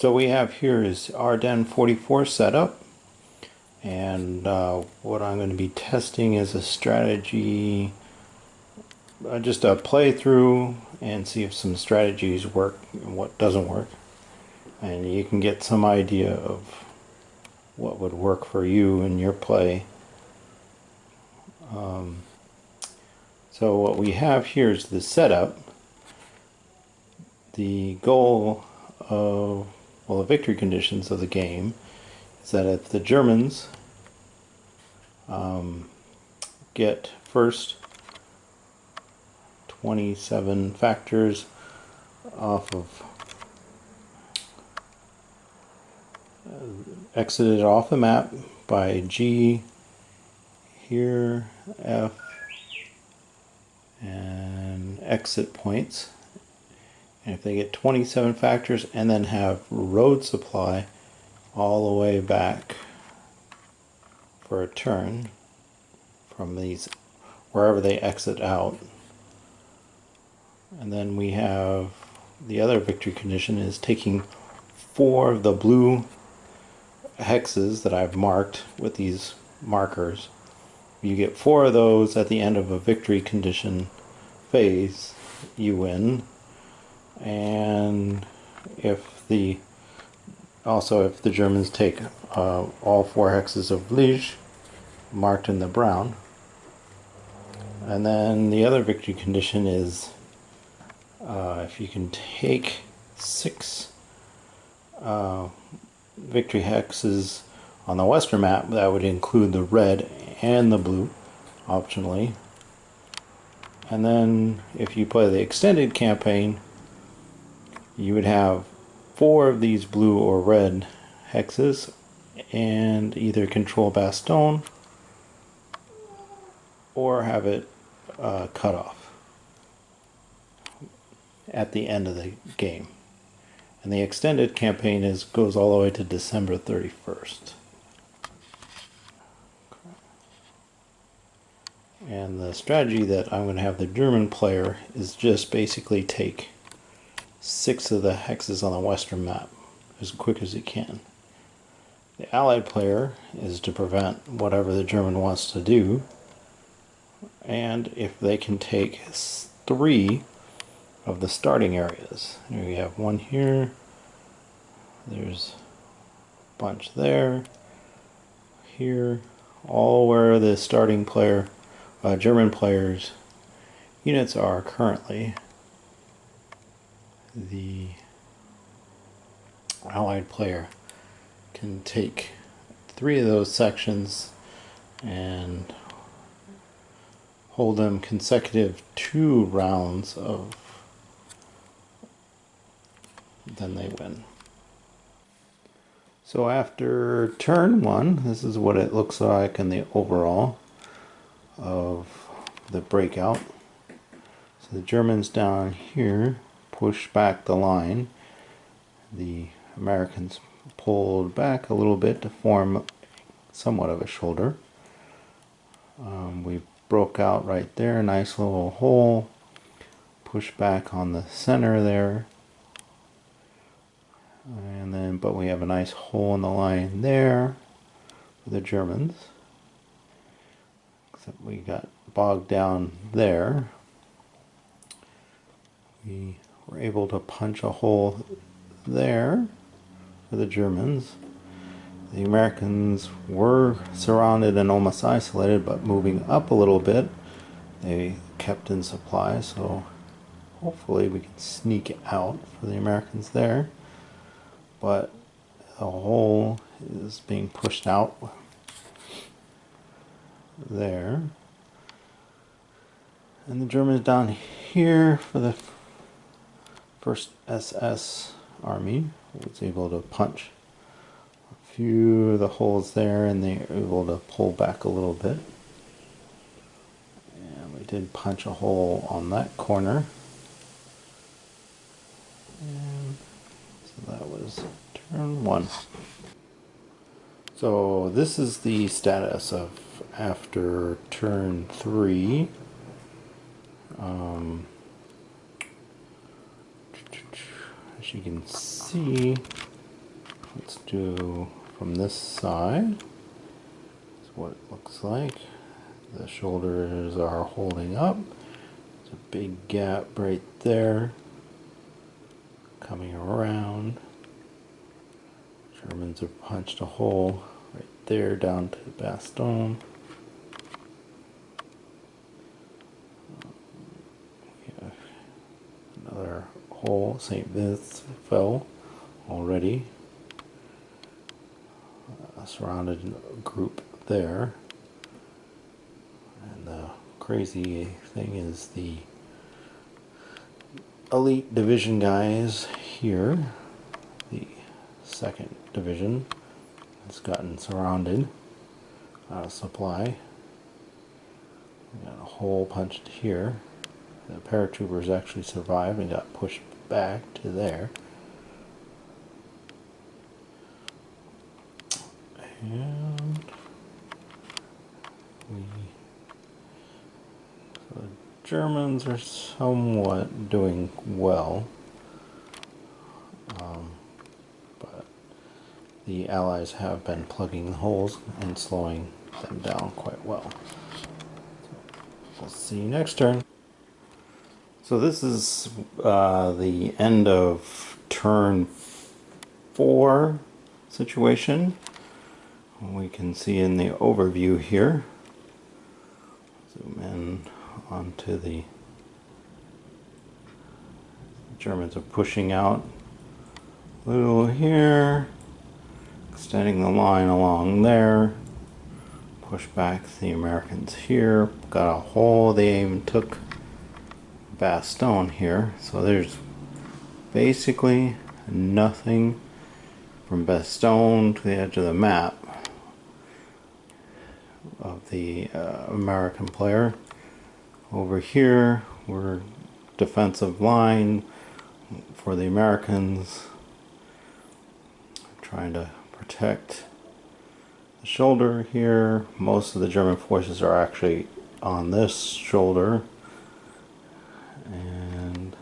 So we have here is Ardennes 44 setup, and what I'm going to be testing is a strategy, just a playthrough, and see if some strategies work and what doesn't work, and you can get some idea of what would work for you in your play. So what we have here is the setup. The goal of, well, the victory conditions of the game is that if the Germans get first 27 factors off of exited off the map by G here, F, and exit points. And if they get 27 factors and then have road supply all the way back for a turn from these wherever they exit out. And then we have the other victory condition is taking 4 of the blue hexes that I've marked with these markers. You get 4 of those at the end of a victory condition phase, you win. And if the Germans take all 4 hexes of Liege marked in the brown. And then the other victory condition is if you can take 6 victory hexes on the western map, that would include the red and the blue optionally. And then if you play the extended campaign, you would have 4 of these blue or red hexes and either control Bastogne or have it cut off at the end of the game. And the extended campaign goes all the way to December 31st. And the strategy that I'm going to have the German player is just basically take 6 of the hexes on the western map as quick as he can. The Allied player is to prevent whatever the German wants to do, and if they can take 3 of the starting areas. Here we have 1 here, there's a bunch there, here, all where the starting player, German players' units are currently. The Allied player can take 3 of those sections and hold them consecutive 2 rounds of, then they win. So after turn 1, this is what it looks like in the overall of the breakout. So the Germans down here push back the line. The Americans pulled back a little bit to form somewhat of a shoulder. We broke out right there, a nice little hole. Push back on the center there. And then, but we have a nice hole in the line there for the Germans. Except we got bogged down there. We were able to punch a hole there for the Germans. The Americans were surrounded and almost isolated, but moving up a little bit, they kept in supply, so hopefully we can sneak out for the Americans there. But the hole is being pushed out there. And the Germans down here for the 1st SS Army was able to punch a few of the holes there, and they were able to pull back a little bit. And we did punch a hole on that corner. And so that was turn 1. So this is the status of after turn 3. As you can see, Let's do from this side. That's what it looks like. The shoulders are holding up. There's a big gap right there. Coming around. Germans have punched a hole right there down to the baston. Another hole, St. Vincent fell already. A surrounded group there. And the crazy thing is the elite division guys here, the 2nd division, has gotten surrounded, out of supply. We got a hole punched here. The paratroopers actually survived and got pushed back to there. And so the Germans are somewhat doing well, but the Allies have been plugging the holes and slowing them down quite well. So we'll see you next turn. So this is the end of turn 4 situation. We can see in the overview here. Zoom in onto the Germans are pushing out a little here, extending the line along there, push back the Americans here, got a hole, they even took Bastogne here, so there's basically nothing from Bastogne to the edge of the map of the American player. Over here we're defensive line for the Americans, trying to protect the shoulder here. Most of the German forces are actually on this shoulder, and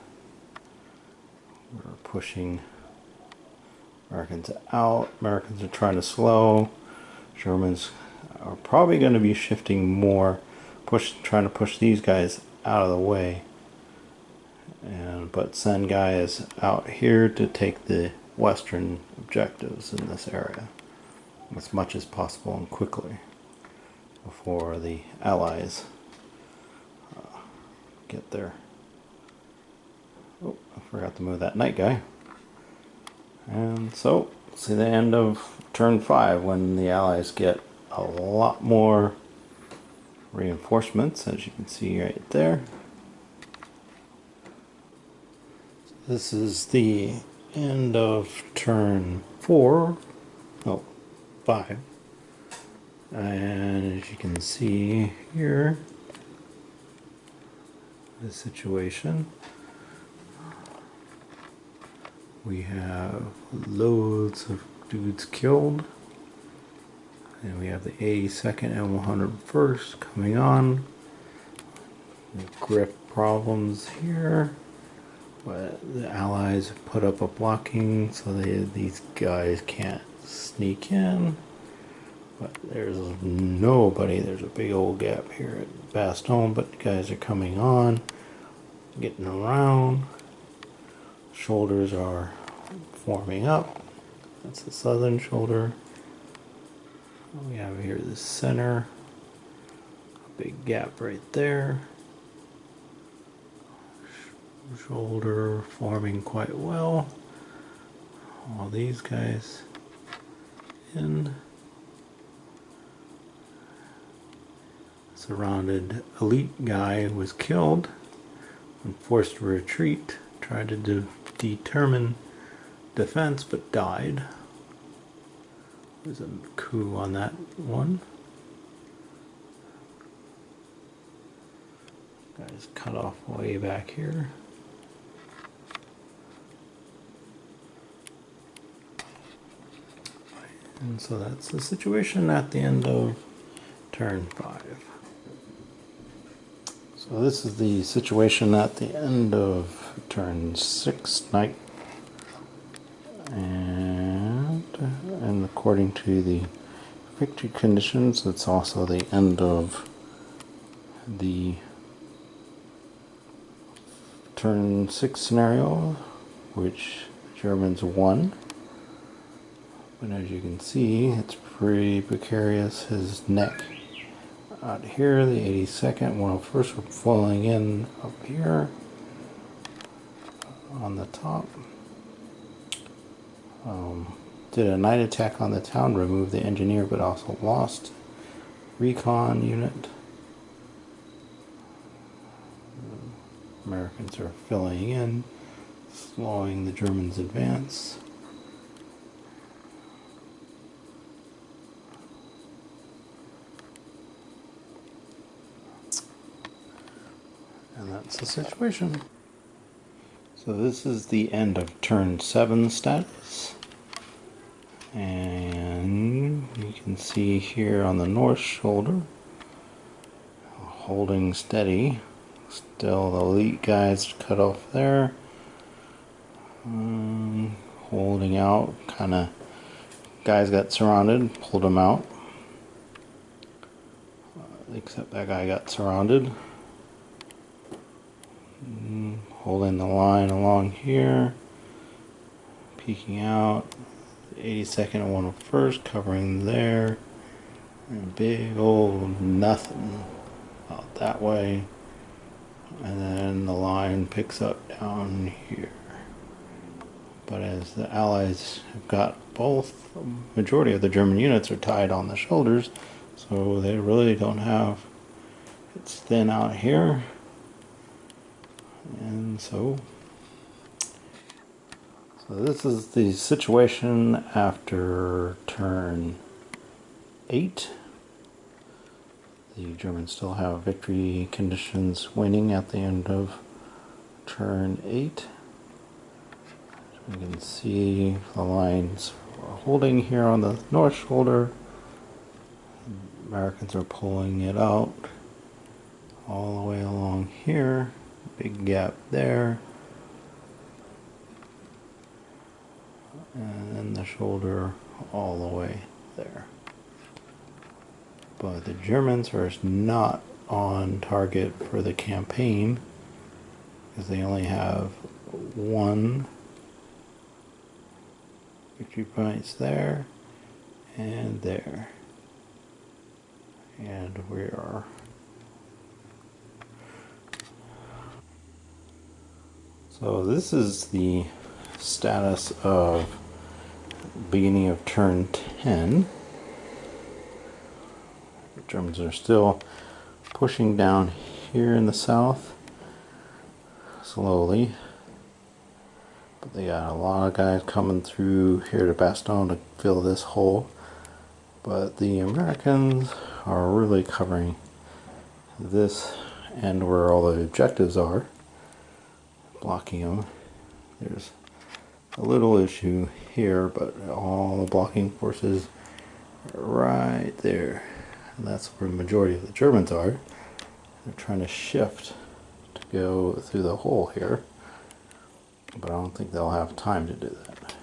we're pushing Americans out. Americans are trying to slow. Germans are probably going to be shifting more, trying to push these guys out of the way, but send guys out here to take the western objectives in this area as much as possible and quickly before the Allies get there. Oh, I forgot to move that night guy. And so, see the end of turn 5 when the Allies get a lot more reinforcements, as you can see right there. This is the end of turn 4, oh, 5. And as you can see here, the situation. We have loads of dudes killed. And we have the 82nd and 101st coming on. The grip problems here. But the Allies have put up a blocking so these guys can't sneak in. But there's nobody. There's a big old gap here at Bastogne, but the guys are coming on, getting around. Shoulders are forming up. That's the southern shoulder. We have here the center, a big gap right there. Shoulder forming quite well. All these guys in. Surrounded elite guy was killed and forced to retreat. Tried to determine defense but died. There's a coup on that one. Guy's cut off way back here. And so that's the situation at the end of turn 5. So this is the situation at the end of turn 6 night. And And according to the victory conditions, it's also the end of the turn 6 scenario, which Germans won. But as you can see, it's pretty precarious. His neck out here, the 82nd, 101st were falling in up here on the top. Did a night attack on the town, removed the engineer, but also lost recon unit. Americans are filling in, slowing the Germans' advance. And that's the situation. So this is the end of turn 7 status. And you can see here on the north shoulder, holding steady. Still the elite guys cut off there. Holding out, kind of, guys got surrounded, pulled them out. Except that guy got surrounded. Holding the line along here. Peeking out. 82nd and 101st covering there. And big old nothing out that way. And then the line picks up down here. But as the Allies have got both, the majority of the German units are tied on the shoulders, so they really don't have, it's thin out here. And so this is the situation after turn 8. The Germans still have victory conditions winning at the end of turn 8. As we can see, the lines are holding here on the north shoulder. The Americans are pulling it out all the way along here. Big gap there. And then the shoulder all the way there. But the Germans are not on target for the campaign because they only have one victory points there and there. And we are so this is the status of beginning of turn 10. The Germans are still pushing down here in the south slowly, but they got a lot of guys coming through here to Bastogne to fill this hole. But the Americans are really covering this and where all the objectives are, blocking them. There's a little issue here, but all the blocking forces are right there. And that's where the majority of the Germans are. They're trying to shift to go through the hole here, but I don't think they'll have time to do that.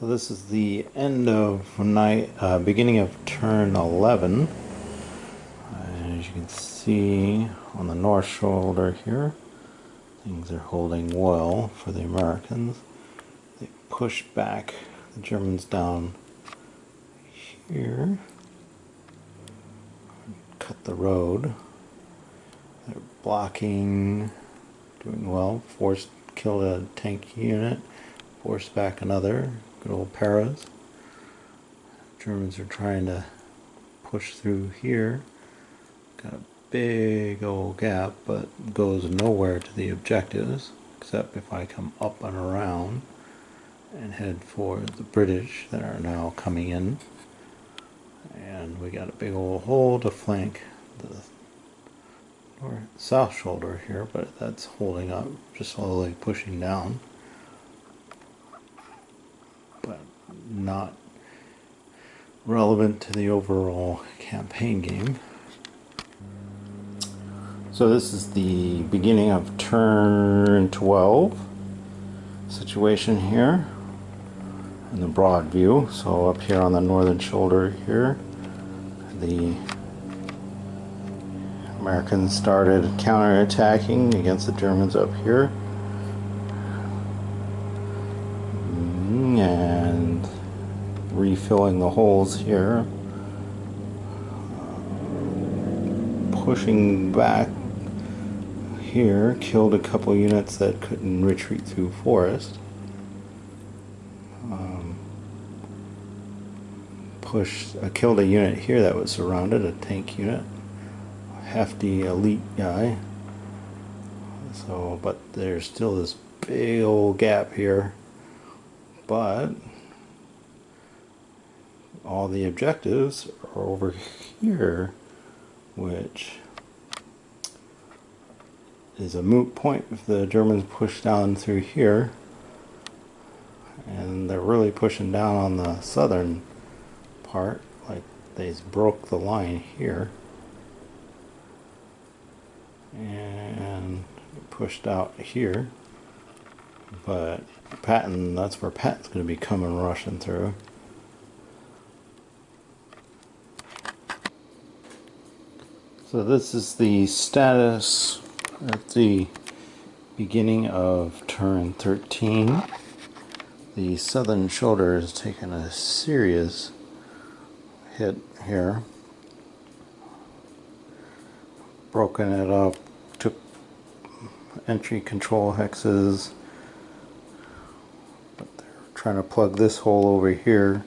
So this is the end of night, beginning of turn 11. As you can see on the north shoulder here, things are holding well for the Americans. They push back the Germans down here, cut the road. They're blocking, doing well. Killed a tank unit, forced back another. Good old paras. Germans are trying to push through here. Got a big old gap, but goes nowhere to the objectives, except if I come up and around and head for the British that are now coming in. And we got a big old hole to flank the south shoulder here, but that's holding up, just slowly pushing down, but not relevant to the overall campaign game. So this is the beginning of turn 12 situation here. in the broad view. So up here on the northern shoulder here, the Americans started counterattacking against the Germans up here. And refilling the holes here. Pushing back here, killed a couple units that couldn't retreat through forest. Killed a unit here that was surrounded, a tank unit, a hefty elite guy. So, but there's still this big old gap here. But all the objectives are over here, which is a moot point if the Germans push down through here. And they're really pushing down on the southern part, like they broke the line here and pushed out here. But Patton, that's where Patton's going to be coming rushing through. So this is the status at the beginning of turn 13. The southern shoulder has taken a serious hit here. Broken it up, took entry control hexes, but they're trying to plug this hole over here.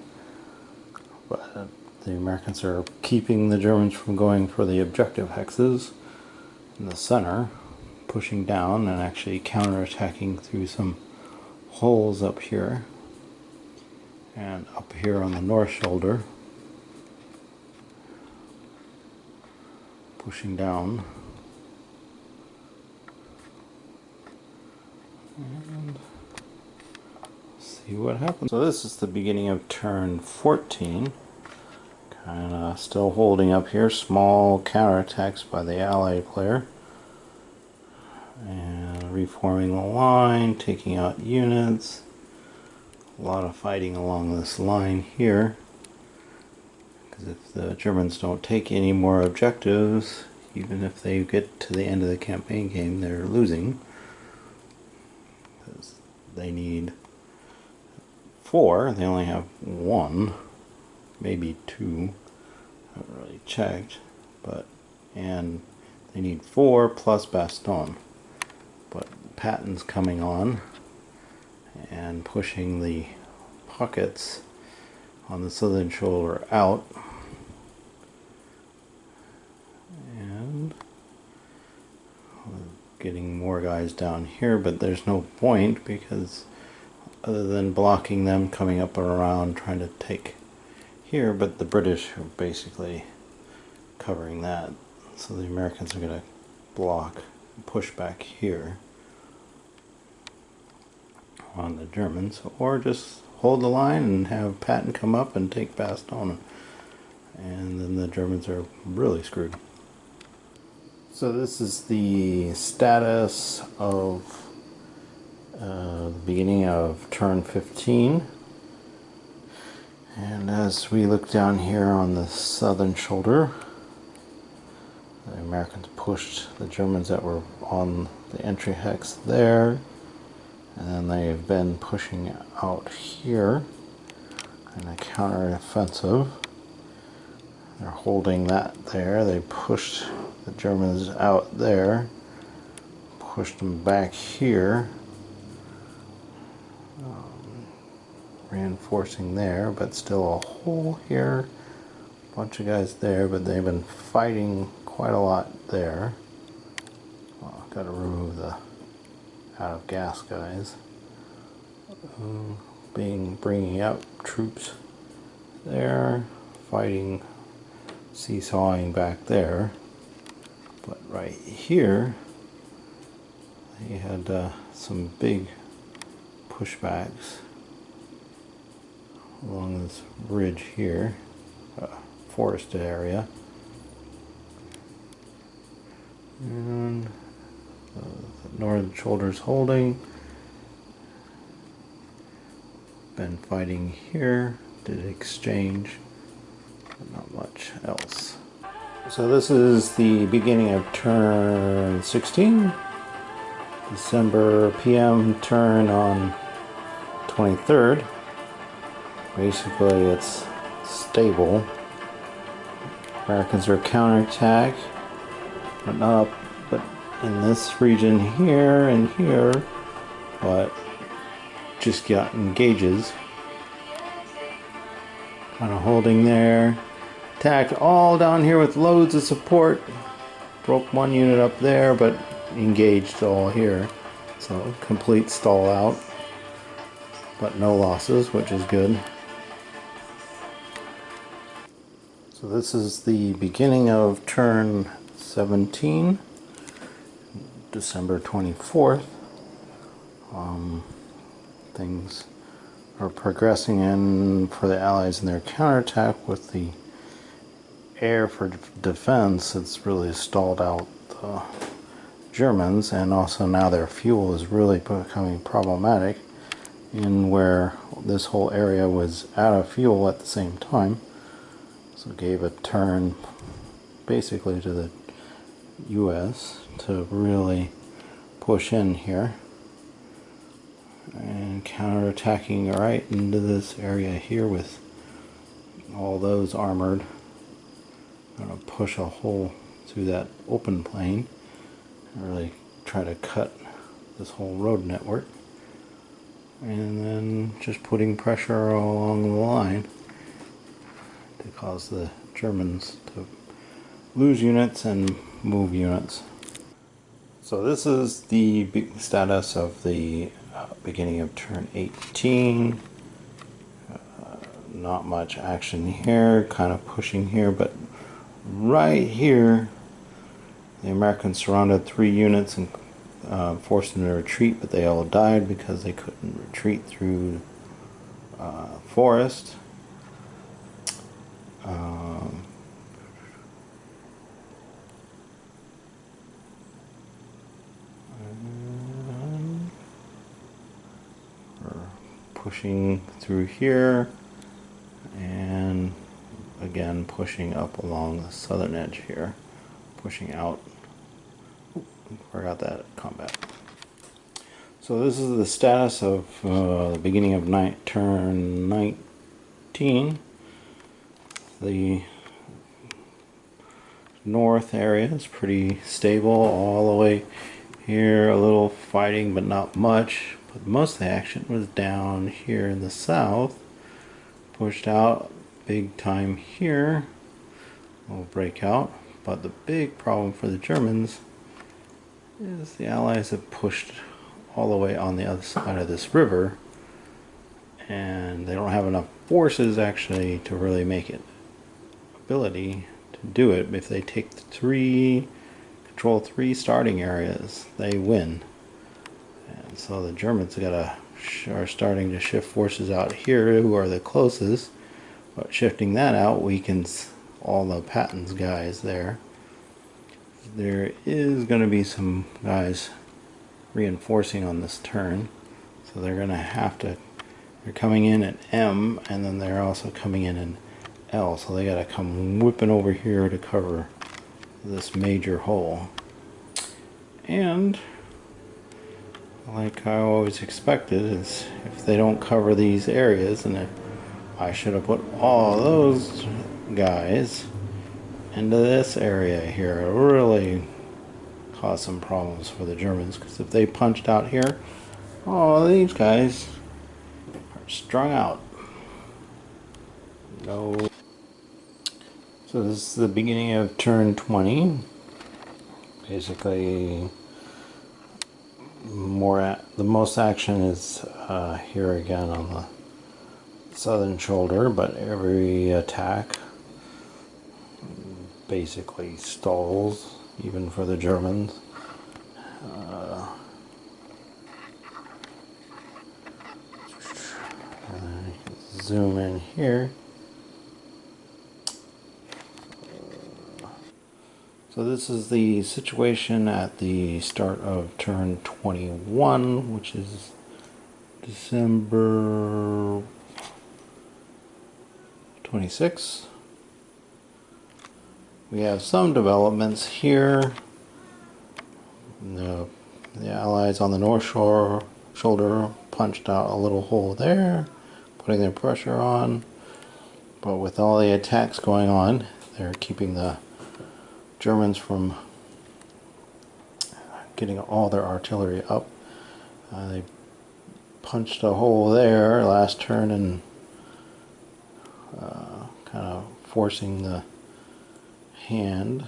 But the Americans are keeping the Germans from going for the objective hexes in the center, pushing down and actually counterattacking through some holes up here and up here on the north shoulder, pushing down. And see what happens. So this is the beginning of turn 14. Kind of still holding up here. Small counterattacks by the Allied player. And reforming the line, taking out units. A lot of fighting along this line here. Because if the Germans don't take any more objectives, even if they get to the end of the campaign game, they're losing. Because they need 4, they only have 1. Maybe 2, I haven't really checked, but, and they need 4 plus Bastogne. But Patton's coming on and pushing the pockets on the southern shoulder out, and getting more guys down here, but there's no point because other than blocking them coming up and around trying to take here, but the British are basically covering that, so the Americans are going to block and push back here on the Germans, or just hold the line and have Patton come up and take Bastogne, and then the Germans are really screwed. So this is the status of the beginning of turn 15. And as we look down here on the southern shoulder, the Americans pushed the Germans that were on the entry hex there, and then they've been pushing out here in a counter-offensive. They're holding that there. They pushed the Germans out there, pushed them back here, reinforcing there, but still a hole here, bunch of guys there, but they've been fighting quite a lot there. Oh, got to remove the out of gas guys. Bringing up troops there, fighting, seesawing back there, but right here they had some big pushbacks along this ridge here, forested area, and the northern shoulder's holding. been fighting here, did exchange, but not much else. So this is the beginning of turn 16. December PM turn on 23rd. Basically it's stable. Americans are counterattack, but not up, but in this region here and here, but just got engages. Kind of holding there. Attacked all down here with loads of support. Broke one unit up there, but engaged all here. So complete stall out. But no losses, which is good. So this is the beginning of turn 17, December 24th. Things are progressing in for the Allies in their counterattack with the air for defense. It's really stalled out the Germans, and also now their fuel is really becoming problematic in where this whole area was out of fuel at the same time. So it gave a turn basically to the US to really push in here and counterattacking right into this area here with all those armored. I'm going to push a hole through that open plain and really try to cut this whole road network, and then just putting pressure along the line to cause the Germans to lose units and move units. So this is the status of the beginning of turn 18. Not much action here, kind of pushing here, but right here the Americans surrounded 3 units and forced them to retreat, but they all died because they couldn't retreat through forest. We're pushing through here and again pushing up along the southern edge here, pushing out. Ooh, forgot that combat. So this is the status of the beginning of turn 19. The north area is pretty stable all the way here, a little fighting but not much, but most of the action was down here in the south. Pushed out big time here, will break out, but the big problem for the Germans is the Allies have pushed all the way on the other side of this river, and they don't have enough forces actually to really make it ability to do it. If they take the control 3 starting areas, they win. And so the Germans are starting to shift forces out here, who are the closest, but shifting that out weakens all the Patton's guys there. There is going to be some guys reinforcing on this turn, so they're going to have to, they're coming in at M, and then they're also coming in L, so they got to come whipping over here to cover this major hole. And like I always expected, is if they don't cover these areas, and if I should have put all those guys into this area here, it really caused some problems for the Germans, because if they punched out here, oh, these guys are strung out. No. So this is the beginning of turn 20. Basically, the most action is here again on the southern shoulder, but every attack basically stalls, even for the Germans. Zoom in here. So this is the situation at the start of turn 21, which is December 26th. We have some developments here. The Allies on the North shoulder punched out a little hole there, putting their pressure on. But with all the attacks going on, they're keeping the Germans from getting all their artillery up. They punched a hole there last turn and kind of forcing the hand.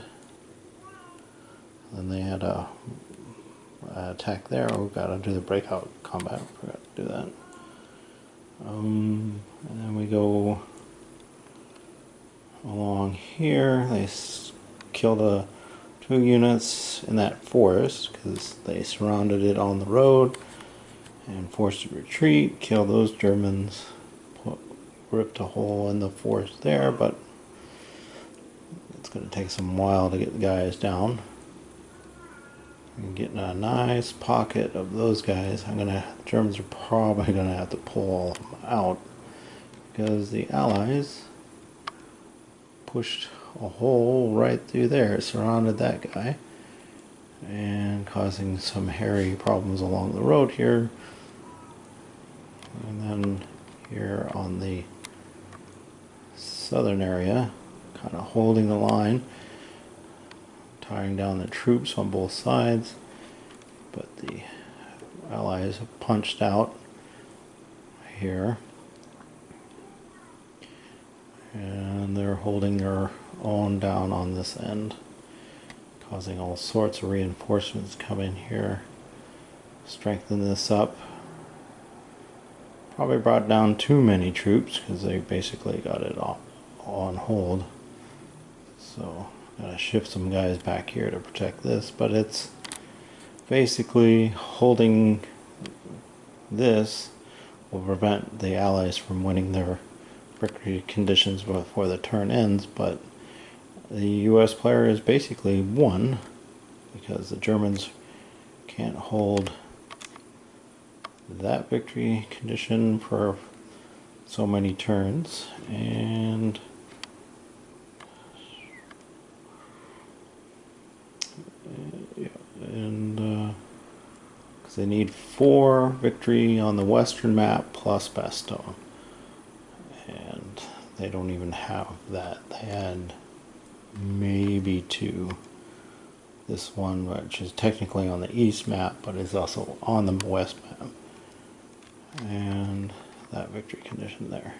Then they had a attack there. Oh, got to do the breakout combat. Forgot to do that. And then we go along here. They killed 2 units in that forest because they surrounded it on the road and forced a retreat. Killed those Germans. Ripped a hole in the forest there, but it's going to take some while to get the guys down. And getting a nice pocket of those guys. The Germans are probably going to have to pull all of them out because the Allies pushed a hole right through there, surrounded that guy, and causing some hairy problems along the road here. And then here on the southern area, kind of holding the line, tiring down the troops on both sides, but the Allies have punched out here, and they're holding their own down on this end, causing all sorts of reinforcements to come in here, strengthen this up. Probably brought down too many troops because they basically got it on hold. So gotta shift some guys back here to protect this, but it's basically holding this will prevent the Allies from winning their victory conditions before the turn ends, but the US player is basically won because the Germans can't hold that victory condition for so many turns, and because they need 4 victory on the western map plus Bastogne, and they don't even have that. They had maybe 2. This one, which is technically on the east map, but is also on the west map, and that victory condition there.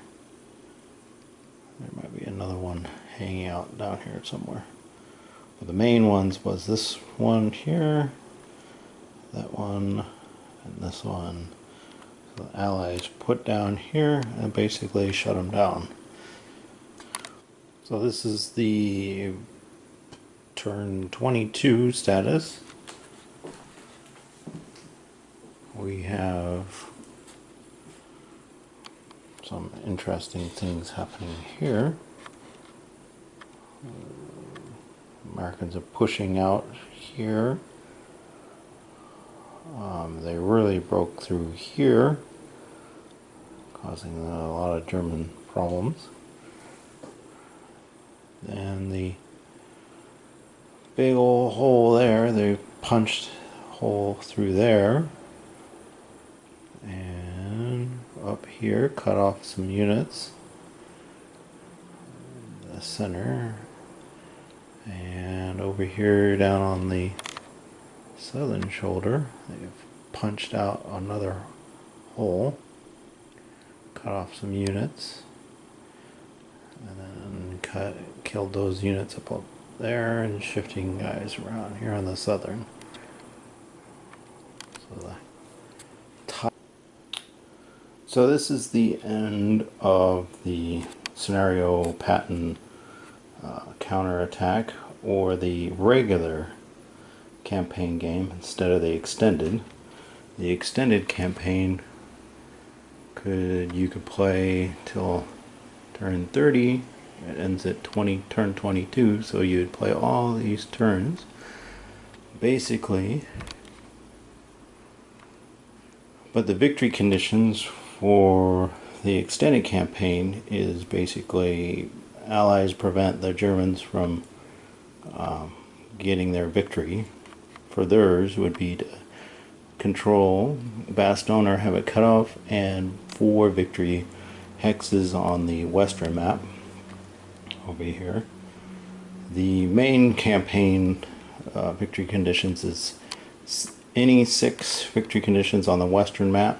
There might be another one hanging out down here somewhere. But the main ones was this one here, that one, and this one. So the Allies put down here and basically shut them down. So this is the turn 22 status. We have some interesting things happening here. Americans are pushing out here. They really broke through here, causing a lot of German problems. And the big old hole there, they punched a hole through there. And up here, cut off some units. The center. And over here down on the southern shoulder, they've punched out another hole, cut off some units, and then killed those units up there, and shifting guys around here on the southern. So this is the end of the scenario pattern counterattack, or the regular campaign game instead of the extended. The extended campaign you could play till turn 30. It ends at turn 22, so you'd play all these turns, basically But the victory conditions for the extended campaign is basically Allies prevent the Germans from getting their victory. For theirs would be to control Bastogne or have it cut off, and 4 victory hexes on the western map over here. The main campaign victory conditions is any 6 victory conditions on the western map,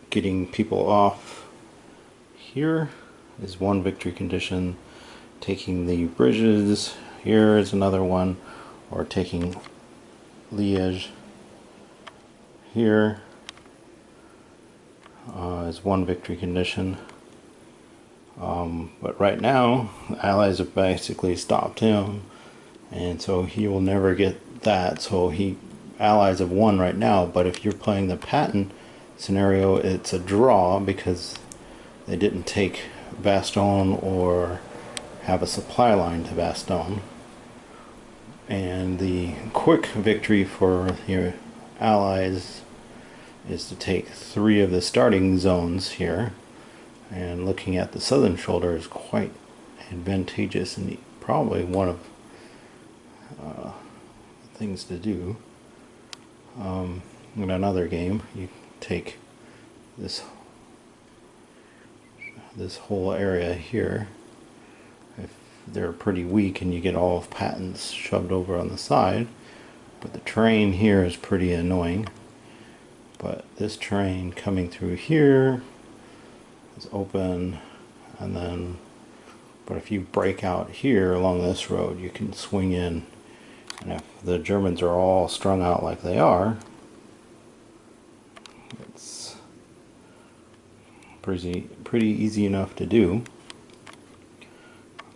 getting people off here is 1 victory condition, taking the bridges here is another one, or taking Liège here is 1 victory condition. But right now the Allies have basically stopped him, and so he will never get that. So Allies have won right now, but if you're playing the Patton scenario, it's a draw because they didn't take Bastogne or have a supply line to Bastogne. And the quick victory for your Allies is to take 3 of the starting zones here, and looking at the southern shoulder is quite advantageous and probably one of things to do. In another game, you take this whole area here. If they're pretty weak and you get all of Patton's shoved over on the side, but the terrain here is pretty annoying. But this terrain coming through here is open, and then but if you break out here along this road, you can swing in, and if the Germans are all strung out like they are, it's pretty easy enough to do.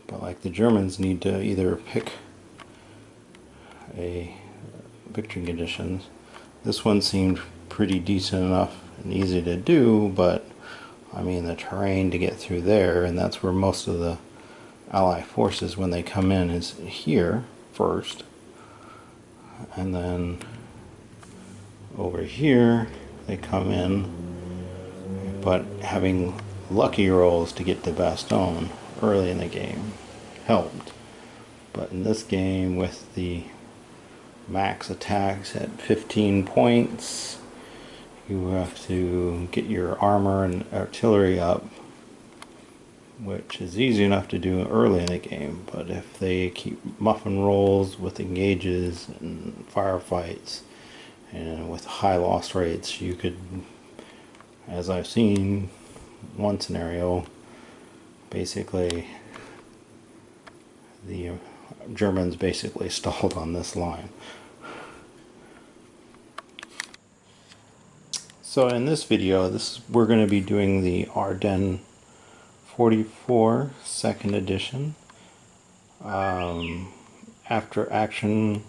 But like, the Germans need to either pick a victory conditions. This one seemed pretty decent enough and easy to do, but I mean, the terrain to get through there, and that's where most of the Ally forces, when they come in, is here first, and then over here they come in, but having lucky rolls to get to Bastogne early in the game helped. But in this game, with the max attacks at 15 points, you have to get your armor and artillery up, which is easy enough to do early in the game. But if they keep muffin rolls with engages and firefights and with high loss rates, you could, as I've seen one scenario, basically the Germans basically stalled on this line. So in this video, we're going to be doing the Ardennes 44 2nd edition. After action